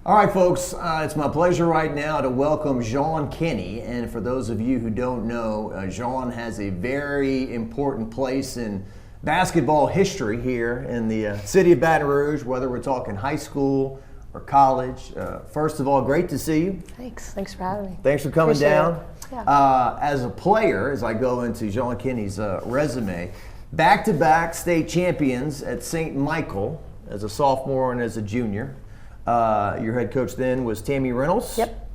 All right, folks, it's my pleasure right now to welcome Jeanne Kenney. And for those of you who don't know, Jeanne has a very important place in basketball history here in the city of Baton Rouge, whether we're talking high school or college. First of all, great to see you. Thanks for having me. Thanks for coming Appreciate down. Yeah. As a player, as I go into Jeanne Kenney's resume, back-to-back state champions at St. Michael as a sophomore and as a junior. Your head coach then was Tammy Reynolds. Yep.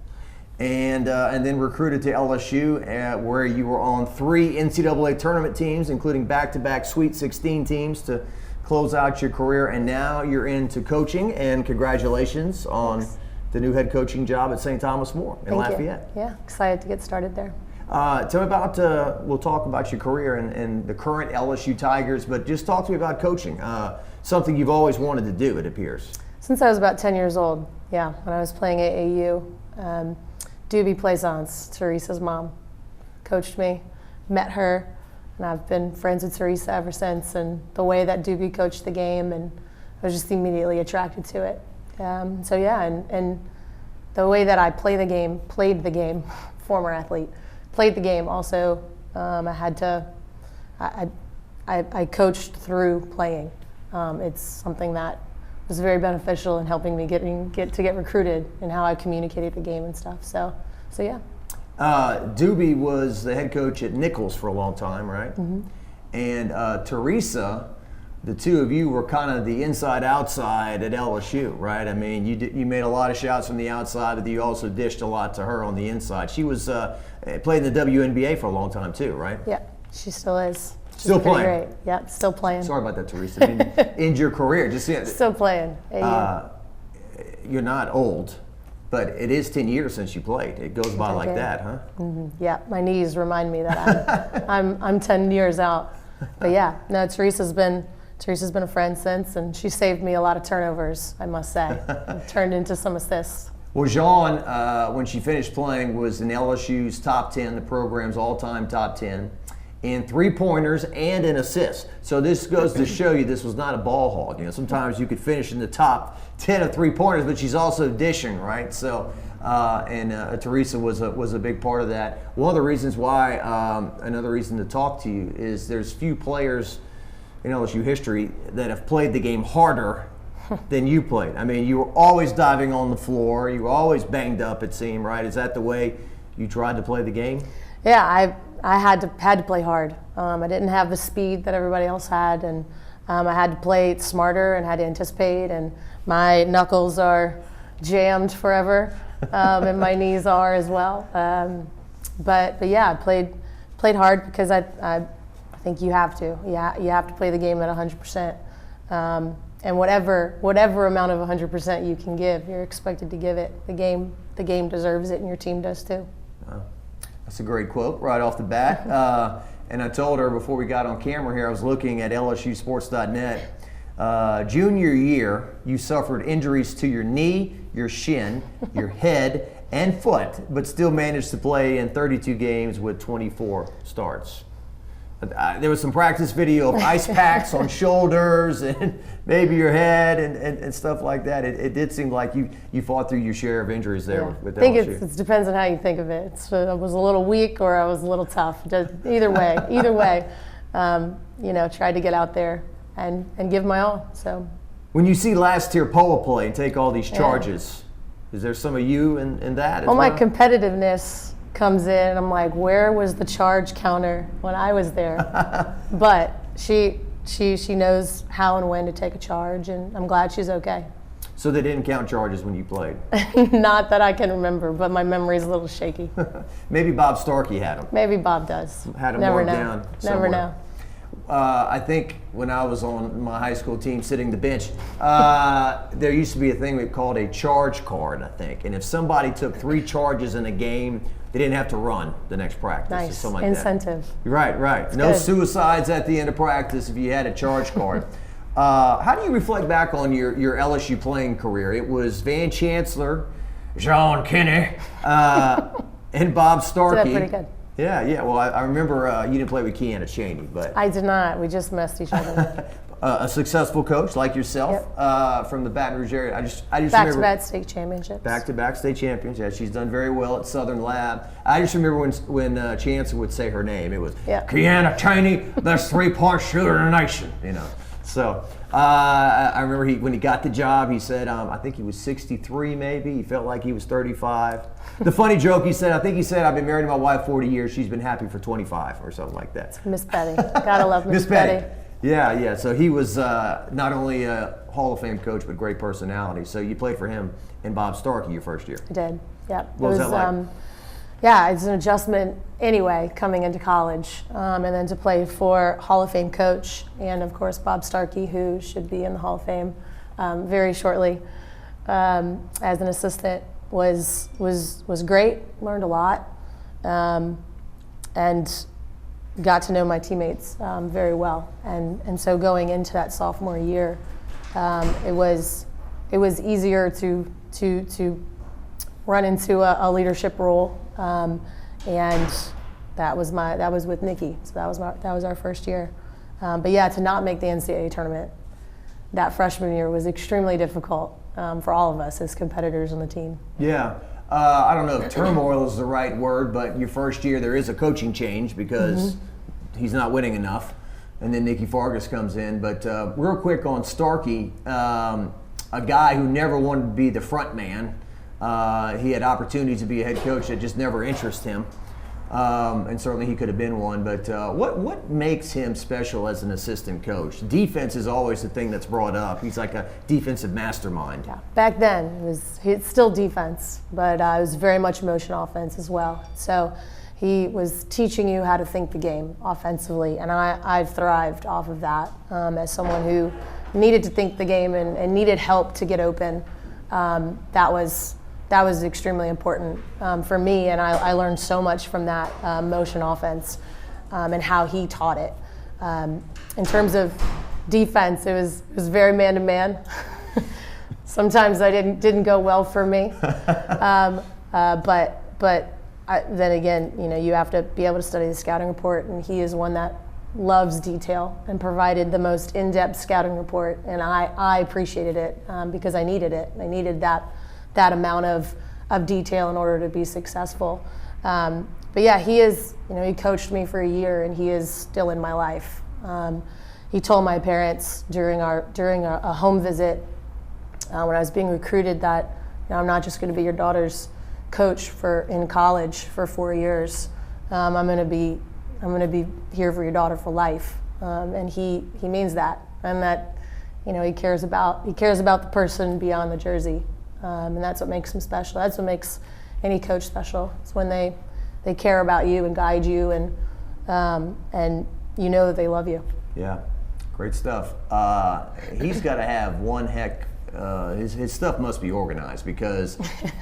And then recruited to LSU, where you were on 3 NCAA tournament teams, including back-to-back Sweet 16 teams to close out your career. And now you're into coaching, and congratulations on the new head coaching job at St. Thomas More in Lafayette. Yeah, excited to get started there. Tell me about, we'll talk about your career and the current LSU Tigers, but just talk to me about coaching. Something you've always wanted to do, it appears. Since I was about 10 years old, yeah, when I was playing at AAU, Doobie Plaisance, Teresa's mom, coached me, met her, and I've been friends with Teresa ever since. And the way that Doobie coached the game, and I was just immediately attracted to it. So yeah, and the way that I played the game, former athlete, played the game also. I coached through playing. It's something that was very beneficial in helping me get recruited and how I communicated the game and stuff. So yeah. Doobie was the head coach at Nichols for a long time, right? Mm-hmm. And Teresa, the two of you were kind of the inside-outside at LSU, right? I mean, you made a lot of shots from the outside, but you also dished a lot to her on the inside. She was played in the WNBA for a long time too, right? Yeah, she still is. Still playing? Great. Yep, still playing. Sorry about that, Teresa. In your career, just still playing. You're not old, but it is 10 years since you played. It goes by like that, huh? Mm-hmm. Yeah, my knees remind me that I'm 10 years out. But yeah, no, Teresa's been a friend since, and she saved me a lot of turnovers, I must say. Turned into some assists. Well, Jeanne, when she finished playing, was in LSU's top 10, the program's all-time top 10. In 3-pointers and in assists. So this goes to show you this was not a ball hog. You know, sometimes you could finish in the top 10 of 3-pointers, but she's also dishing, right? So, Teresa was a big part of that. One of the reasons why, another reason to talk to you is there's few players in LSU history that have played the game harder than you played. I mean, you were always diving on the floor. You were always banged up, it seemed, right? Is that the way you tried to play the game? Yeah, I had to play hard. I didn't have the speed that everybody else had, and I had to play smarter and had to anticipate. And my knuckles are jammed forever, and my knees are as well. But yeah, I played hard because I think you have to. Yeah, you have to play the game at 100%. And whatever amount of 100% you can give, you're expected to give it. The game deserves it, and your team does too. Wow. That's a great quote right off the bat. And I told her before we got on camera here, I was looking at LSUsports.net. Junior year, you suffered injuries to your knee, your shin, your head, and foot, but still managed to play in 32 games with 24 starts. There was some practice video of ice packs on shoulders and maybe your head and stuff like that. It did seem like you fought through your share of injuries there with LSU. I think it depends on how you think of it. I was a little weak or I was a little tough. Either way, tried to get out there and give my all. So, when you see last tier Poa play and take all these charges, is there some of you in that? Well, my competitiveness comes in and I'm like, where was the charge counter when I was there? But she knows how and when to take a charge, and I'm glad she's okay. So they didn't count charges when you played? Not that I can remember, but my memory's a little shaky. Maybe Bob Starkey had them. Maybe Bob does. Had them marked down somewhere. Never know. I think when I was on my high school team sitting the bench, there used to be a thing we called a charge card, I think. And if somebody took 3 charges in a game, they didn't have to run the next practice. Nice. Or something like Incentive. That. Right. That's no good. Suicides at the end of practice if you had a charge card. How do you reflect back on your LSU playing career? It was Van Chancellor, Jeanne Kenney, and Bob Starkey. That's pretty good. Yeah. Well, I remember you didn't play with Keanna Cheney, but I did not. We just messed each other. a successful coach like yourself from the Baton Rouge area. I just remember back-to-back state championships. Back-to-back state champions. Yeah, she's done very well at Southern Lab. I just remember when Chancellor would say her name, it was Jeanne Kenney, best three-point shooter in the nation. You know, so I remember when he got the job, he said I think he was 63 maybe. He felt like he was 35. The funny joke he said, I think he said, I've been married to my wife 40 years. She's been happy for 25 or something like that. Miss Betty, gotta love Miss Betty. Yeah. So he was not only a Hall of Fame coach, but great personality. So you played for him and Bob Starkey your first year. I did. Yeah. What was that like? Yeah, it's an adjustment anyway coming into college, and then to play for Hall of Fame coach and of course Bob Starkey, who should be in the Hall of Fame very shortly. As an assistant was great. Learned a lot, and got to know my teammates very well. And so going into that sophomore year, it was easier to run into a leadership role, and that was with Nikki. So that was our first year. But yeah, to not make the NCAA tournament that freshman year was extremely difficult for all of us as competitors on the team. Yeah. I don't know if turmoil is the right word, but your first year there is a coaching change because he's not winning enough. And then Nicky Fargas comes in. But real quick on Starkey, a guy who never wanted to be the front man. He had opportunities to be a head coach that just never interested him. And certainly he could have been one. But what makes him special as an assistant coach? Defense is always the thing that's brought up. He's like a defensive mastermind. Yeah. Back then, it's still defense, but it was very much motion offense as well. So he was teaching you how to think the game offensively, and I've thrived off of that as someone who needed to think the game and needed help to get open. That was extremely important for me, and I learned so much from that motion offense and how he taught it. In terms of defense, it was very man-to-man. Sometimes I didn't go well for me, but then again, you have to be able to study the scouting report, and he is one that loves detail and provided the most in-depth scouting report, and I appreciated it because I needed it. I needed that amount of detail in order to be successful. But yeah, he coached me for a year, and he is still in my life. He told my parents during a home visit when I was being recruited that I'm not just going to be your daughter's coach in college for 4 years. I'm going to be here for your daughter for life, and he means that, and that he cares about the person beyond the jersey. And that's what makes him special. That's what makes any coach special. It's when they care about you and guide you, and that they love you. Yeah, great stuff. He's got to have one heck. His stuff must be organized because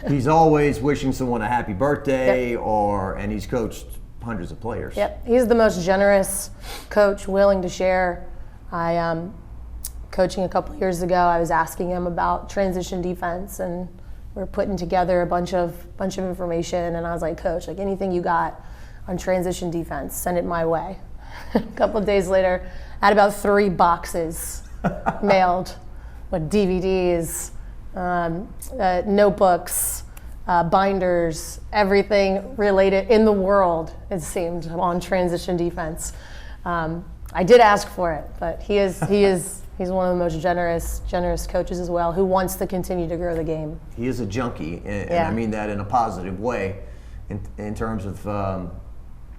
he's always wishing someone a happy birthday, and he's coached hundreds of players. Yep, he's the most generous coach, willing to share. Coaching a couple of years ago, I was asking him about transition defense, and we're putting together a bunch of information, and I was like, Coach, like anything you got on transition defense, send it my way. A couple of days later, I had about 3 boxes mailed with DVDs, notebooks, binders, everything related in the world, it seemed, on transition defense. I did ask for it, but he's one of the most generous coaches as well, who wants to continue to grow the game. He is a junkie, and I mean that in a positive way, in terms of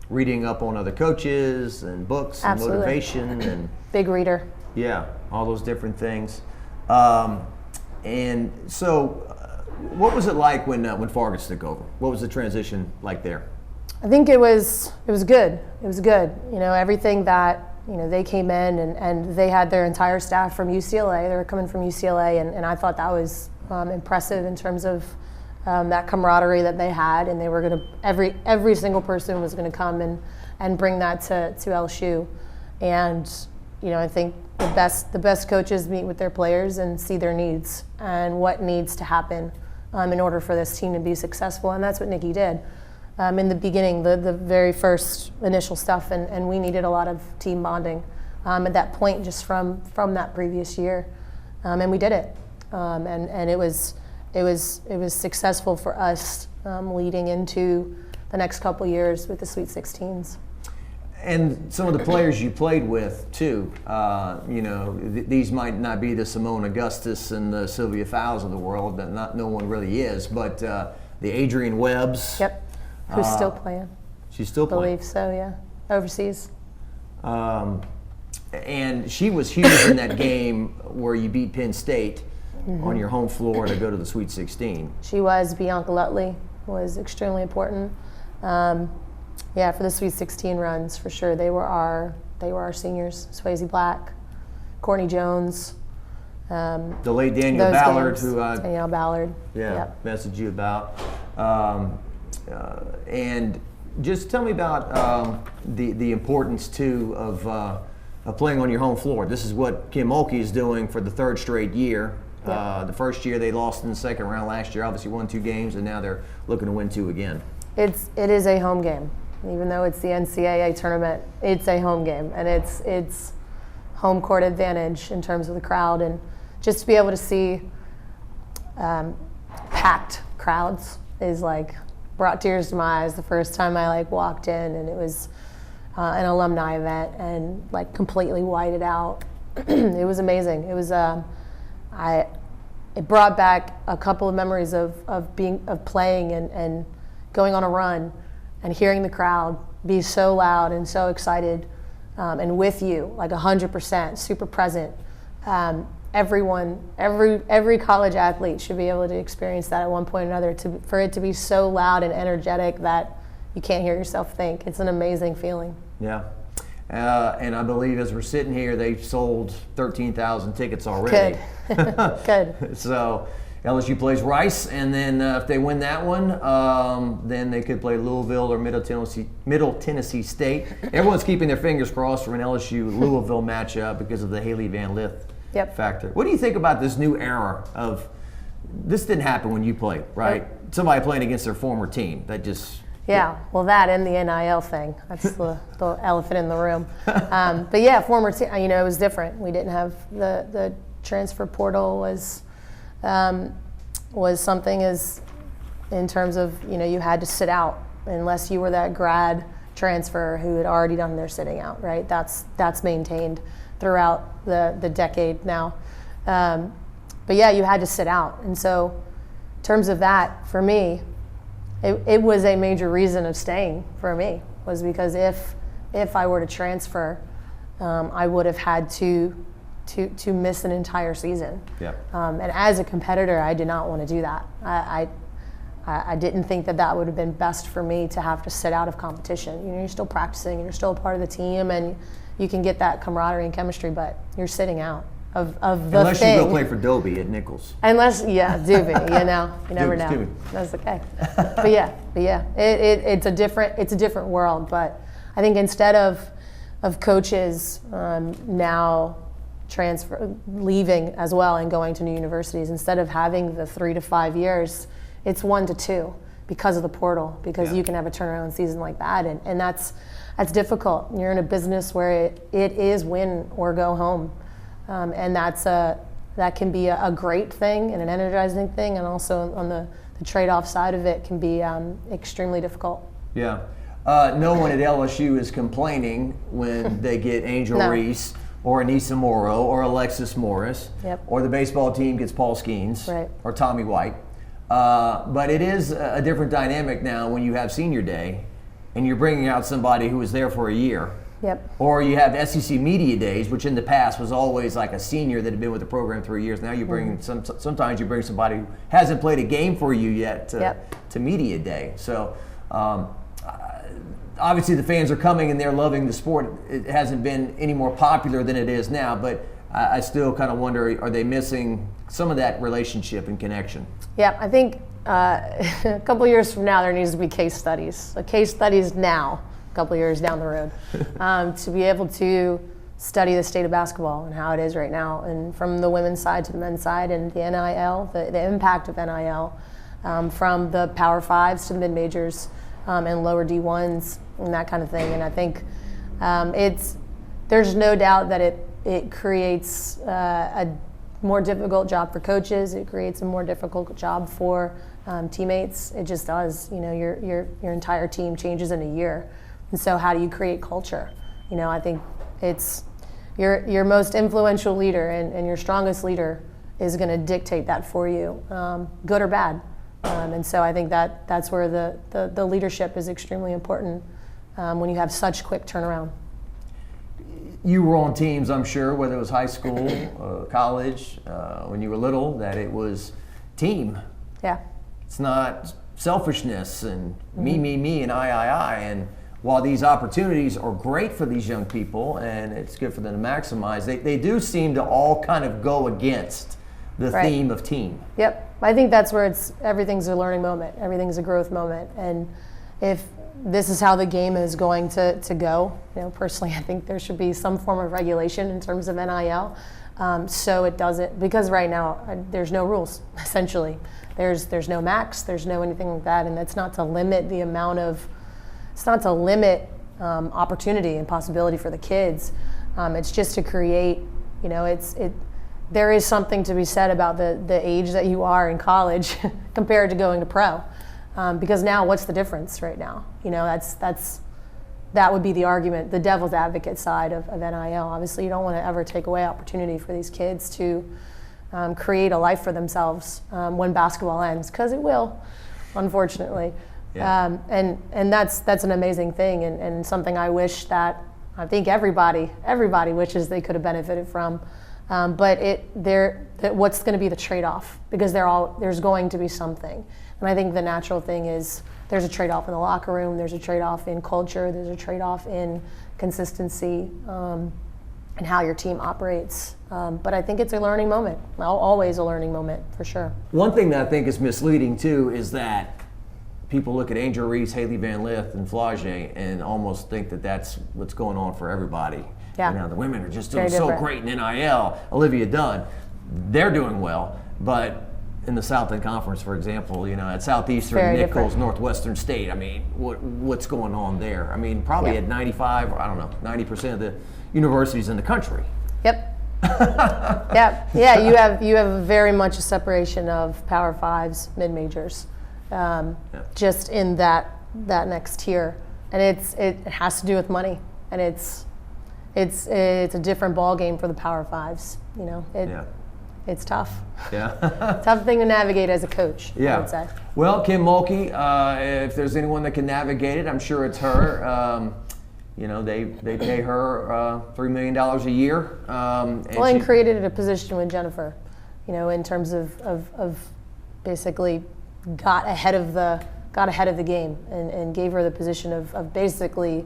reading up on other coaches and books and motivation and big reader. Yeah, all those different things. And so, what was it like when Fargas took over? What was the transition like there? I think it was good. It was good. Everything that they came in and they had their entire staff from UCLA. They were coming from UCLA, and I thought that was impressive in terms of that camaraderie that they had. And they were going to every single person was going to come and bring that to LSU. And I think the best coaches meet with their players and see their needs and what needs to happen in order for this team to be successful. And that's what Nikki did. In the beginning, the very first initial stuff, and we needed a lot of team bonding. at that point just from that previous year, and we did it, and it was successful for us leading into the next couple years with the Sweet 16s. And some of the players you played with too, these might not be the Simone Augustus and the Sylvia Fowles of the world, that no one really is, but the Adrienne Webbs. Yep, who's still playing. She's still playing. I believe so, yeah, overseas. And she was huge in that game where you beat Penn State on your home floor to go to the Sweet 16. She was. Bianca Lutley was extremely important. Yeah, for the Sweet 16 runs, for sure. They were our seniors. Swayze Black, Courtney Jones. The late Danielle Ballard, games. Danielle Ballard. Yeah, yep. Messaged you about. And just tell me about the importance too of playing on your home floor. This is what Kim Mulkey is doing for the third straight year. Yep. The first year they lost in the second round last year. Obviously won 2 games, and now they're looking to win 2 again. It is a home game. Even though it's the NCAA tournament, it's a home game, and it's home court advantage in terms of the crowd, and just to be able to see packed crowds is like brought tears to my eyes the first time I walked in, and it was an alumni event and completely whited out. It was amazing. It was it brought back a couple of memories of playing and going on a run and hearing the crowd be so loud and so excited and with you, 100%, super present. Every college athlete should be able to experience that at one point or another, for it to be so loud and energetic that you can't hear yourself think. It's an amazing feeling. Yeah. And I believe as we're sitting here, they've sold 13,000 tickets already. Good. Good. So LSU plays Rice, and then if they win that one, then they could play Louisville or Middle Tennessee State. Everyone's keeping their fingers crossed for an LSU-Louisville matchup because of the Haley Van Lith factor. What do you think about this new era of, this didn't happen when you played, right? Somebody playing against their former team. That just... Yeah, well, that and the NIL thing. That's the elephant in the room. But yeah, former team, it was different. We didn't have the transfer portal was something as in terms of, you had to sit out unless you were that grad transfer who had already done their sitting out, right? That's maintained throughout the decade now. But yeah, you had to sit out. And so in terms of that, for me, it was a major reason of staying for me, was because if I were to transfer, I would have had to miss an entire season. Yeah. And as a competitor, I did not want to do that. I didn't think that would have been best for me to have to sit out of competition. You're still practicing and you're still a part of the team, and you can get that camaraderie and chemistry, but you're sitting out of the Unless thing. You go play for Dobie at Nichols. Unless, Doobie, you never know. Doobie. That's okay. But yeah, it's a different world. But I think instead of coaches now leaving as well and going to new universities, instead of having the 3 to 5 years, it's 1 to 2 because of the portal, because you can have a turnaround season like that, and that's difficult. You're in a business where it is win or go home. And that can be a great thing and an energizing thing, and also on the trade-off side of it can be extremely difficult. Yeah. No one at LSU is complaining when they get Angel Reese or Anissa Morrow or Alexis Morris, or the baseball team gets Paul Skeens or Tommy White. But it is a different dynamic now when you have senior day and you're bringing out somebody who was there for a year. Yep. Or you have SEC Media Days, which in the past was always like a senior that had been with the program 3 years. Now you bring sometimes you bring somebody who hasn't played a game for you yet to Media Day. So obviously the fans are coming and they're loving the sport. It hasn't been any more popular than it is now, but I still kind of wonder, are they missing some of that relationship and connection? Yeah, I think a couple years from now there needs to be case studies. So case studies now, a couple years down the road, to be able to study the state of basketball and how it is right now, and from the women's side to the men's side, and the NIL, the impact of NIL, from the Power Fives to the mid-majors and lower D1s and that kind of thing. And I think there's no doubt that it creates a more difficult job for coaches. It creates a more difficult job for teammates. It just does. Your entire team changes in a year, and so how do you create culture? I think it's your most influential leader and your strongest leader is going to dictate that for you, good or bad. And so I think that's where the leadership is extremely important when you have such quick turnaround. You were on teams, I'm sure, whether it was high school, college, when you were little, that it was team. Yeah. It's not selfishness and me, and I. And while these opportunities are great for these young people and it's good for them to maximize, they do seem to all kind of go against the theme of team. Yep. I think that's where everything's a learning moment. Everything's a growth moment. And if this is how the game is going to go, personally, I think there should be some form of regulation in terms of NIL. So it doesn't, because right now there's no rules, essentially. There's no max, there's no anything like that. And that's not to limit the amount of, it's not to limit opportunity and possibility for the kids. It's just to create, there is something to be said about the age that you are in college compared to going to pro. Because now, what's the difference right now? That would be the argument, the devil's advocate side of NIL. Obviously, you don't want to ever take away opportunity for these kids to create a life for themselves when basketball ends, because it will, unfortunately. Yeah. And that's an amazing thing, and something I think everybody wishes they could have benefited from. But what's going to be the trade-off? Because there's going to be something. And I think the natural thing is there's a trade-off in the locker room, there's a trade-off in culture, there's a trade-off in consistency and how your team operates. But I think it's a learning moment, always a learning moment, for sure. One thing that I think is misleading, too, is that people look at Angel Reese, Haley Van Lith, and Flage and almost think that that's what's going on for everybody. Yeah. The women are just doing so great in NIL. Olivia Dunn, they're doing well, but in the Southland Conference, for example, at Southeastern, Nichols, Northwestern State, what's going on there? Probably at 90% of the universities in the country. Yep. Yeah. You have very much a separation of Power Fives, mid majors, just in that next tier, and it has to do with money, and it's a different ball game for the Power Fives. It's tough. Yeah. Tough thing to navigate as a coach, I would say. Well, Kim Mulkey, if there's anyone that can navigate it, I'm sure it's her. They pay her $3 million a year. And created a position with Jennifer, in terms of basically got ahead of the game and gave her the position of basically,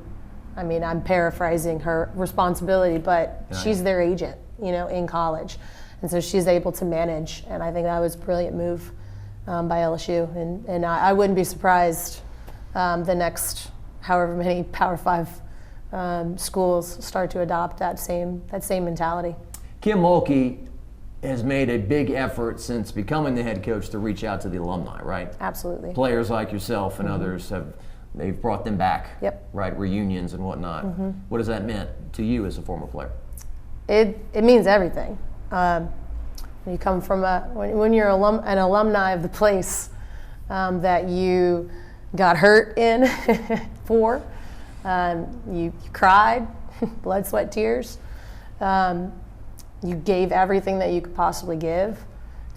I'm paraphrasing her responsibility, but she's their agent, in college. And so she's able to manage, and I think that was a brilliant move by LSU. And I wouldn't be surprised the next however many Power 5 schools start to adopt that same mentality. Kim Mulkey has made a big effort since becoming the head coach to reach out to the alumni, right? Absolutely. Players like yourself and others they've brought them back, Yep. right? Reunions and whatnot. What has that meant to you as a former player? It means everything. When you come from when you're an alumni of the place that you got hurt in for, you cried, blood, sweat, tears. You gave everything that you could possibly give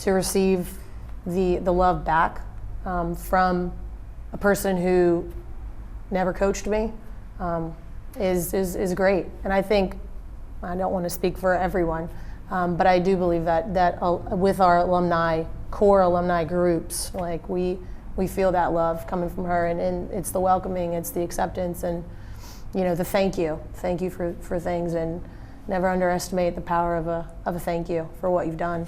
to receive the love back from a person who never coached me is great. And I think, I don't want to speak for everyone, but I do believe that with our core alumni groups, like we feel that love coming from her, and it's the welcoming, it's the acceptance, and the thank you for things, and never underestimate the power of a thank you for what you've done.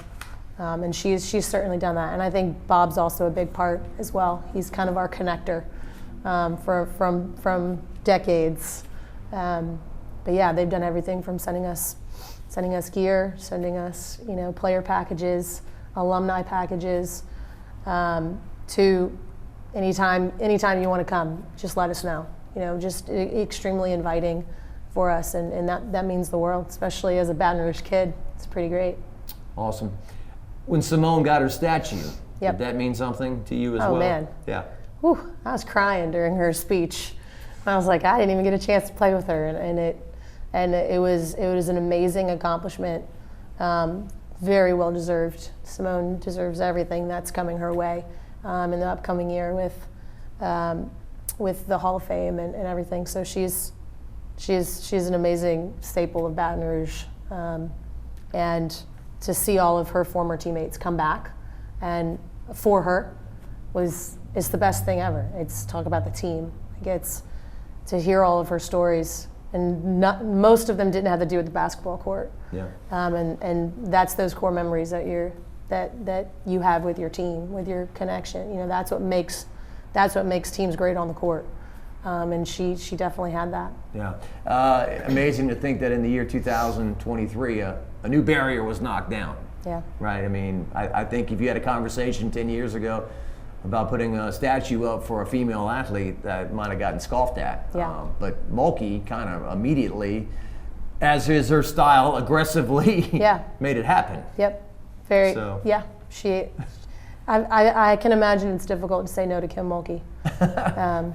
And she's certainly done that, and I think Bob's also a big part as well. He's kind of our connector from decades. But yeah, they've done everything from sending us gear, sending us player packages, alumni packages, to anytime you want to come, just let us know. Just extremely inviting, for us, and that means the world, especially as a Baton Rouge kid. It's pretty great. Awesome. When Simone got her statue, Yep. did that mean something to you as well? Oh, man. Yeah. Whew, I was crying during her speech. I was like, I didn't even get a chance to play with her, and it was an amazing accomplishment. Very well deserved. Simone deserves everything that's coming her way in the upcoming year with the Hall of Fame and everything. So she's an amazing staple of Baton Rouge, and to see all of her former teammates come back and for her it's the best thing ever. It's talk about the team. It's to hear all of her stories, and most of them didn't have to do with the basketball court. Yeah. And that's those core memories that you have with your team, with your connection. You know, that's what makes teams great on the court. And she definitely had that. Yeah. Amazing to think that in the year 2023, a new barrier was knocked down. Yeah. Right. I mean, I think if you had a conversation 10 years ago about putting a statue up for a female athlete, that might have gotten scoffed at. Yeah. But Mulkey kind of immediately, as is her style, aggressively made it happen. Yep. Very. So. Yeah. I can imagine it's difficult to say no to Kim Mulkey. But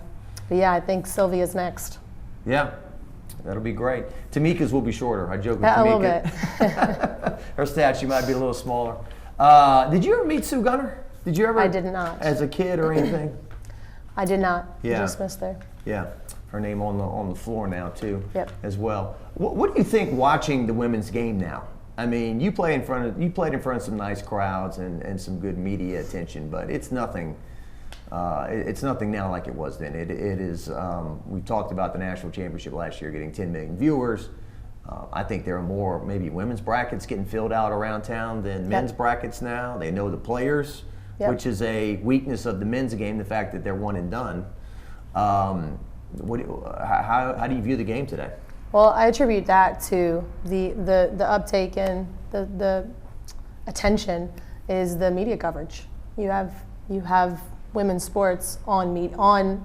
yeah, I think Sylvia's next. Yeah. That'll be great. Tamika's will be shorter. I joke with A little Tamika. bit. Her statue might be a little smaller. Did you ever meet Sue Gunner? Did you ever? I did not. As a kid or anything? I did not. Yeah. Just missed there. Yeah. Her name on the floor now too. Yep. As well. What do you think watching the women's game now? I mean, you played in front of some nice crowds and some good media attention, but it's nothing. It's nothing now like it was then. It is. We talked about the national championship last year getting 10 million viewers. I think there are more maybe women's brackets getting filled out around town than men's brackets now. They know the players, which is a weakness of the men's game, the fact that they're one and done. How do you view the game today? Well, I attribute that to the uptake and the attention is the media coverage. You have women's sports on major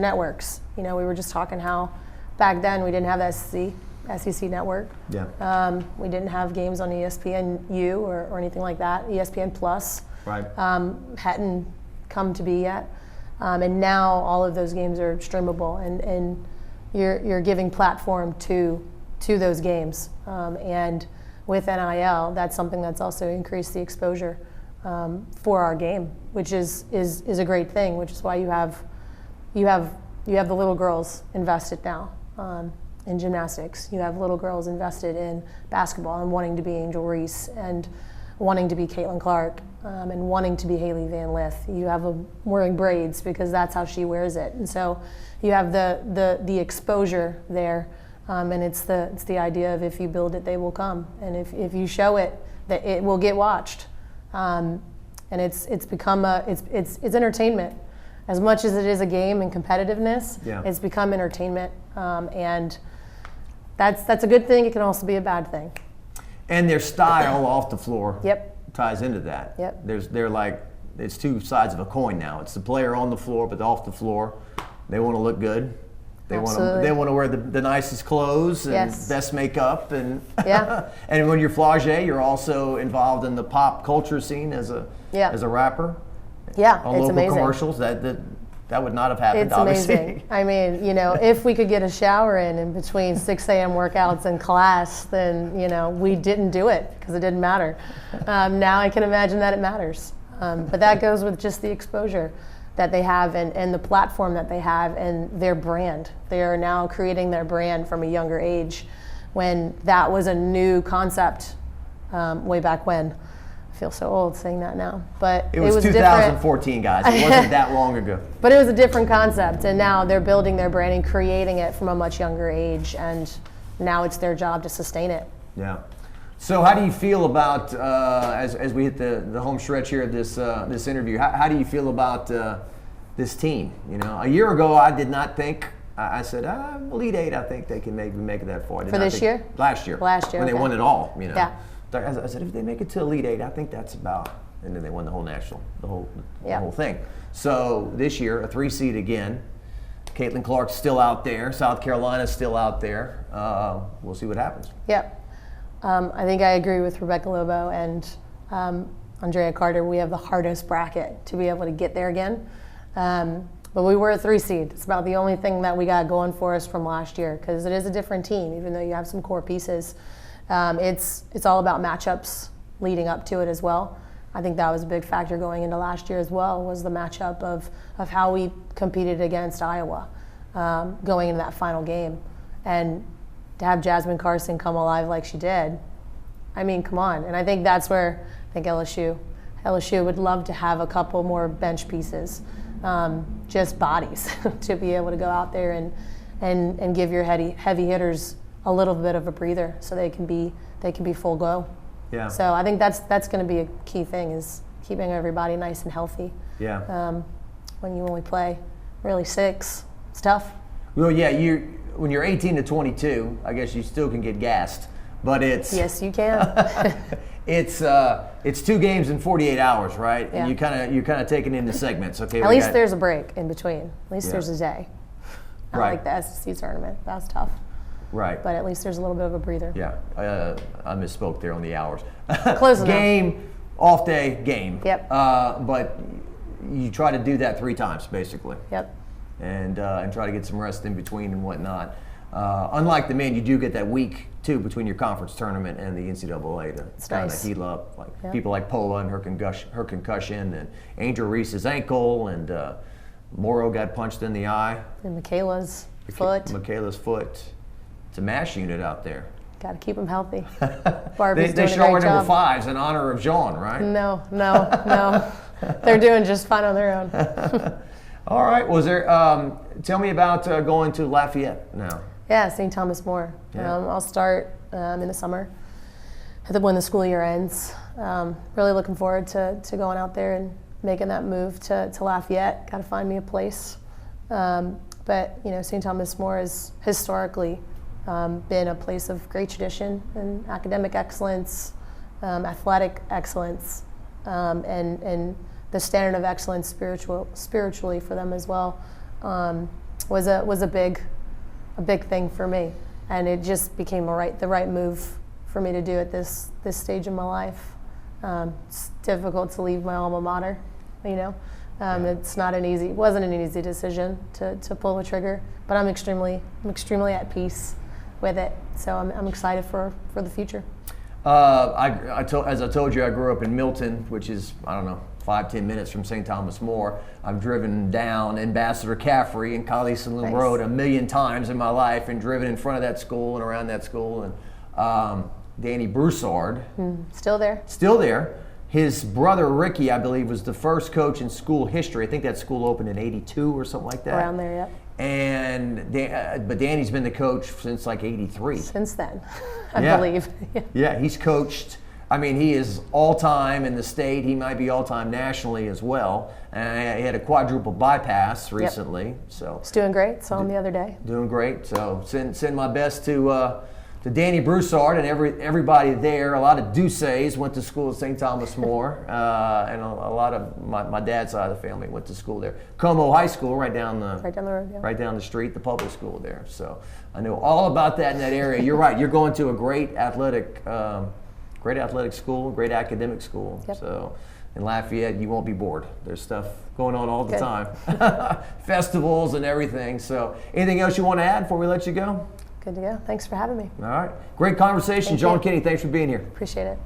networks. You know, we were just talking how back then we didn't have the SEC network. Yeah. We didn't have games on ESPNU or anything like that. ESPN Plus hadn't come to be yet, and now all of those games are streamable, and you're giving platform to those games, and with NIL, that's something that's also increased the exposure for our game, which is a great thing. Which is why you have the little girls invested now in gymnastics. You have little girls invested in basketball and wanting to be Angel Reese and wanting to be Caitlin Clark and wanting to be Haley Van Lith. You have them wearing braids because that's how she wears it, and so you have the exposure there, and it's the idea of if you build it, they will come, and if you show it, that it will get watched, and it's become it's entertainment. As much as it is a game and competitiveness, it's become entertainment, and that's a good thing. It can also be a bad thing. And their style off the floor ties into that. Yep. They're like, it's two sides of a coin now. It's the player on the floor, but off the floor, they want to look good. They want to wear the nicest clothes and best makeup, and and when you're Flage, you're also involved in the pop culture scene as a rapper. Yeah, on it's local amazing. Commercials that would not have happened. It's obviously. amazing. I mean, you know, if we could get a shower in between 6 a.m. workouts and class, then we didn't do it because it didn't matter. Now I can imagine that it matters, but that goes with just the exposure that they have and the platform that they have and their brand. They are now creating their brand from a younger age, when that was a new concept way back when. I feel so old saying that now, but it was 2014, guys. It wasn't that long ago. But it was a different concept, and now they're building their brand and creating it from a much younger age, and now it's their job to sustain it. Yeah. So how do you feel about as we hit the home stretch here of this interview? How do you feel about this team? You know, a year ago I did not think. I said, Elite Eight. I think they can maybe make it that far. For this year? Last year. When they won it all. You know. Yeah. I said, if they make it to Elite Eight, I think that's about. And then they won the whole national, the whole thing. So this year, a 3 seed again. Caitlin Clark's still out there. South Carolina's still out there. We'll see what happens. Yep. I think I agree with Rebecca Lobo and Andrea Carter. We have the hardest bracket to be able to get there again. But we were a 3 seed. It's about the only thing that we got going for us from last year, because it is a different team, even though you have some core pieces. It's all about matchups leading up to it as well. I think that was a big factor going into last year as well, was the matchup of how we competed against Iowa going into that final game. And to have Jasmine Carson come alive like she did, I mean, come on. And I think that's where I think LSU would love to have a couple more bench pieces, just bodies, to be able to go out there and give your heavy hitters a little bit of a breather, so they can be full go. Yeah. So I think that's going to be a key thing, is keeping everybody nice and healthy. Yeah. When you only play really 6, it's tough. Well, yeah, when you're 18 to 22, I guess you still can get gassed, but it's Yes, you can. it's 2 games in 48 hours, right? Yeah. And you're kind of taking into segments. Okay. At least there's a break in between. At least Yeah. there's a day. Not Right. like the SEC tournament. That's tough. Right. But at least there's a little bit of a breather. Yeah. I misspoke there on the hours. Close enough. Game, off day, game. Yep. But you try to do that 3 times basically. Yep. And try to get some rest in between and whatnot. Unlike the men, you do get that week too between your conference tournament and the NCAA to kind of nice. heal up. Like Yeah. people like Pola and her concussion, and Angel Reese's ankle, and Morrow got punched in the eye. And Michaela's foot. Michaela's foot. It's a mash unit out there. Got to keep them healthy. Barbie's They doing a show our great number job. 5s in honor of Jeanne, right? No. They're doing just fine on their own. All right. Was there? Tell me about going to Lafayette now. Yeah, St. Thomas More. Yeah. I'll start in the summer when the school year ends. Really looking forward to going out there and making that move to Lafayette. Got to find me a place. But St. Thomas More has historically been a place of great tradition and academic excellence, athletic excellence, and the standard of excellence spiritually for them as well was a big thing for me, and it just became the right move for me to do at this stage in my life. It's difficult to leave my alma mater, It's not wasn't an easy decision to pull the trigger, but I'm extremely at peace with it. So I'm excited for the future. As I told you, I grew up in Milton, which is, 5-10 minutes from St. Thomas More. I've driven down Ambassador Caffrey and Colley Saloon Nice. Road 1,000,000 times in my life, and driven in front of that school and around that school. And Danny Broussard, Still there? still there. His brother Ricky, I believe, was the first coach in school history. I think that school opened in '82 or something like that. Around there, yep. And but Danny's been the coach since like '83. Since then, I Yeah. believe. Yeah, he's coached. I mean, he is all-time in the state. He might be all-time nationally as well. And he had a quadruple bypass recently, so He's doing great. Saw him the other day. doing great. So send my best to Danny Broussard and everybody there. A lot of Duces went to school at St. Thomas More, and a lot of my dad's side of the family went to school there. Como High School, right down the road. Yeah. right down the street, the public school there. So I know all about that in that area. You're right. You're going to a great athletic school, great academic school. Yep. So in Lafayette, you won't be bored. There's stuff going on all the Good. time, festivals and everything. So anything else you want to add before we let you go? Good to go. Thanks for having me. All right. Great conversation. Thank Jeanne you. Kenney, thanks for being here. Appreciate it.